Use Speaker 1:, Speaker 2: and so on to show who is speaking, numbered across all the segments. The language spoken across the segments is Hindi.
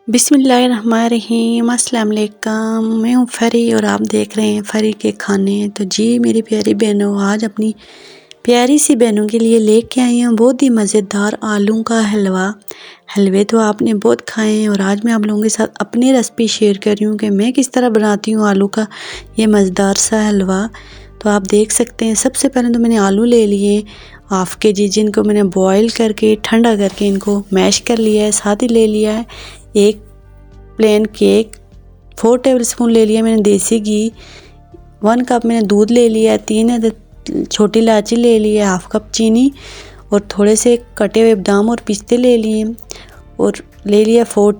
Speaker 1: बिस्मिल्लाहिर्रहमानिर्रहीम। अस्सलाम वालेकुम। मैं हूँ फरी और आप देख रहे हैं फरी के खाने। तो जी मेरी प्यारी बहनों, आज अपनी प्यारी सी बहनों के लिए लेके आई हूँ बहुत ही मज़ेदार आलू का हलवा। हलवे तो आपने बहुत खाए हैं और आज मैं आप लोगों के साथ अपनी रेसिपी शेयर कर रही हूँ कि मैं किस तरह बनाती हूँ आलू का ये मज़ेदार सा हलवा। तो आप देख सकते हैं, सबसे पहले तो मैंने आलू ले लिए हाफ के जी, जिनको मैंने बॉईल करके ठंडा करके इनको मैश कर लिया है। साथ ही ले लिया है एक प्लेन केक, 4 टेबलस्पून ले लिया मैंने देसी घी, 1 कप मैंने दूध ले लिया, 3 अदद छोटी इलायची ले लिया, हाफ कप चीनी और थोड़े से कटे हुए बादाम और पिस्ते ले लिए और ले लिया 4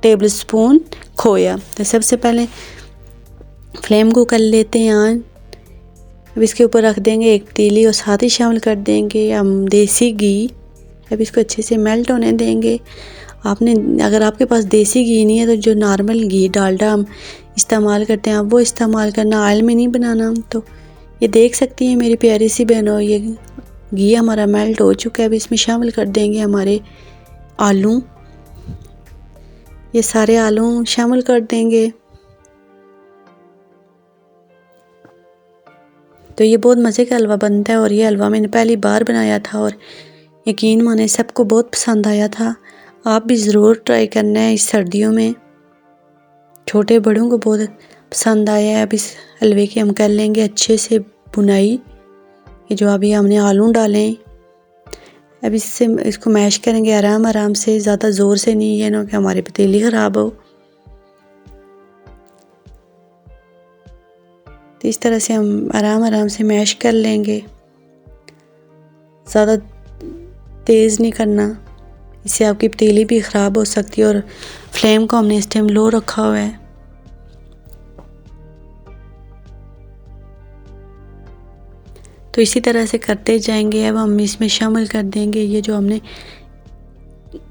Speaker 1: टेबलस्पून खोया। तो सबसे पहले फ्लेम को कर लेते हैं ऑन। अब इसके ऊपर रख देंगे एक पतीली और साथ ही शामिल कर देंगे हम देसी घी। अब इसको अच्छे से मेल्ट होने देंगे। आपने, अगर आपके पास देसी घी नहीं है तो जो नॉर्मल घी डालडा हम इस्तेमाल करते हैं आप वो इस्तेमाल करना, ऑयल में नहीं बनाना। तो ये देख सकती हैं मेरी प्यारी सी बहनों, ये घी हमारा मेल्ट हो चुका है। अब इसमें शामिल कर देंगे हमारे आलू, ये सारे आलू शामिल कर देंगे। तो ये बहुत मज़े का हलवा बनता है और ये हलवा मैंने पहली बार बनाया था और यकीन माने सबको बहुत पसंद आया था। आप भी ज़रूर ट्राई करना है इस सर्दियों में, छोटे बड़ों को बहुत पसंद आया है। अब इस हलवे की हम कर लेंगे अच्छे से बुनाई। ये जो अभी हमने आलू डाले, अब इसको मैश करेंगे आराम आराम से, ज़्यादा ज़ोर से नहीं, ये ना कि हमारी पतीली ख़राब हो। तो इस तरह से हम आराम आराम से मैश कर लेंगे, ज़्यादा तेज़ नहीं करना, इससे आपकी पतीली भी ख़राब हो सकती है। और फ्लेम को हमने इस टाइम लो रखा हुआ है। तो इसी तरह से करते जाएंगे। अब हम इसमें शामिल कर देंगे ये जो हमने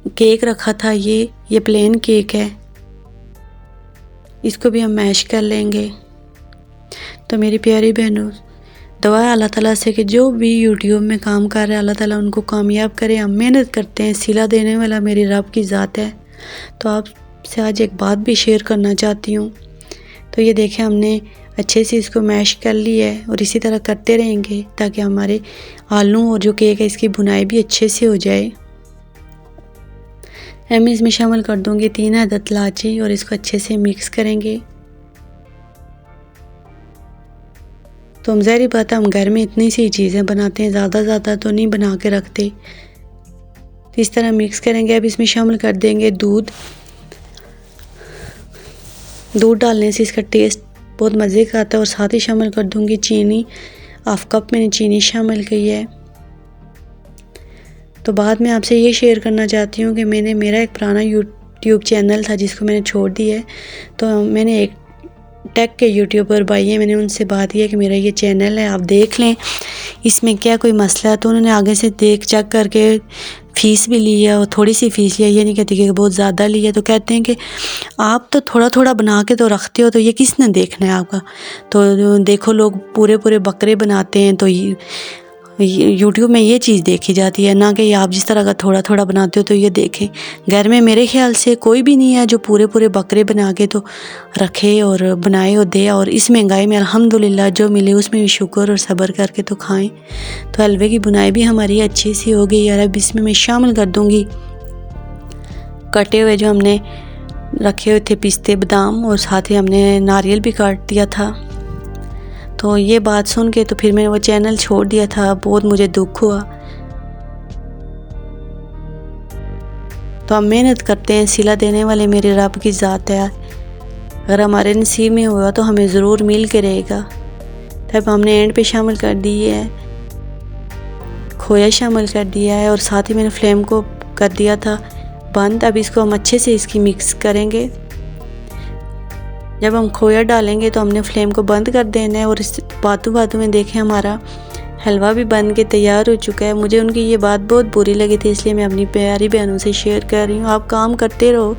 Speaker 1: केक रखा था, ये प्लेन केक है, इसको भी हम मैश कर लेंगे। तो मेरी प्यारी बहनों, दुआ है अल्लाह ताला से कि जो भी यूट्यूब में काम कर रहे हैं अल्लाह ताला उनको कामयाब करे। हम मेहनत करते हैं, सिला देने वाला मेरी रब की ज़ात है। तो आपसे आज एक बात भी शेयर करना चाहती हूँ। तो ये देखें, हमने अच्छे से इसको मैश कर लिया है और इसी तरह करते रहेंगे ताकि हमारे आलू और जो केक है इसकी बुनाई भी अच्छे से हो जाए। मैं इसमें शामिल कर दूँगी 3 अदद इलायची और इसको अच्छे से मिक्स करेंगे। तो हम ज़ाहिर बात है हम घर में इतनी सी चीज़ें बनाते हैं, ज़्यादा तो नहीं बना के रखते। तो इस तरह मिक्स करेंगे। अब इसमें शामिल कर देंगे दूध डालने से इसका टेस्ट बहुत मज़े का आता है। और साथ ही शामिल कर दूंगी चीनी, हाफ कप मैंने चीनी शामिल की है। तो बाद में आपसे ये शेयर करना चाहती हूँ कि मेरा एक पुराना यूट्यूब चैनल था जिसको मैंने छोड़ दिया है। तो मैंने एक टेक के यूट्यूबर भाई है, मैंने उनसे बात किया कि मेरा ये चैनल है, आप देख लें इसमें क्या कोई मसला है। तो उन्होंने आगे से देख चेक करके फ़ीस भी ली है और थोड़ी सी फ़ीस लिया, ये नहीं कहती कि बहुत ज़्यादा ली है। तो कहते हैं कि आप तो थोड़ा थोड़ा बना के तो रखते हो, तो ये किसने देखना है आपका। तो देखो लोग पूरे पूरे बकरे बनाते हैं, तो यूट्यूब में ये चीज़ देखी जाती है, ना कि आप जिस तरह का थोड़ा थोड़ा बनाते हो। तो ये देखें, घर में मेरे ख्याल से कोई भी नहीं है जो पूरे पूरे बकरे बना के तो रखे और बनाए और दे। और इस महंगाई में अल्हम्दुलिल्लाह जो मिले उसमें भी शुक्र और सब्र करके तो खाएं। तो हलवे की बुनाई भी हमारी अच्छी सी हो गई यार। अब इसमें मैं शामिल कर दूँगी कटे हुए जो हमने रखे हुए थे पिस्ते बादाम, और साथ ही हमने नारियल भी काट दिया था। तो ये बात सुन के तो फिर मैंने वो चैनल छोड़ दिया था, बहुत मुझे दुख हुआ। तो हम मेहनत करते हैं, सिला देने वाले मेरे रब की ज़ात है। अगर हमारे नसीब में हुआ तो हमें ज़रूर मिल के रहेगा। तब हमने एंड पे शामिल कर दी है खोया, शामिल कर दिया है और साथ ही मैंने फ्लेम को कर दिया था बंद। अब इसको हम अच्छे से इसकी मिक्स करेंगे। जब हम खोया डालेंगे तो हमने फ्लेम को बंद कर देना है। और इस बातों में देखें हमारा हलवा भी बन के तैयार हो चुका है। मुझे उनकी ये बात बहुत बुरी लगी थी, इसलिए मैं अपनी प्यारी बहनों से शेयर कर रही हूँ। आप काम करते रहो,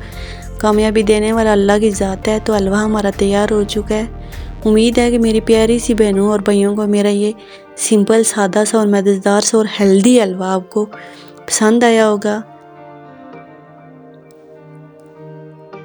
Speaker 1: कामयाबी देने वाला अल्लाह की ज़ात है। तो हलवा हमारा तैयार हो चुका है। उम्मीद है कि मेरी प्यारी सी बहनों और भाइयों को मेरा ये सिंपल सादा सा और मज़ेदार सा और हेल्दी हलवा आपको पसंद आया होगा।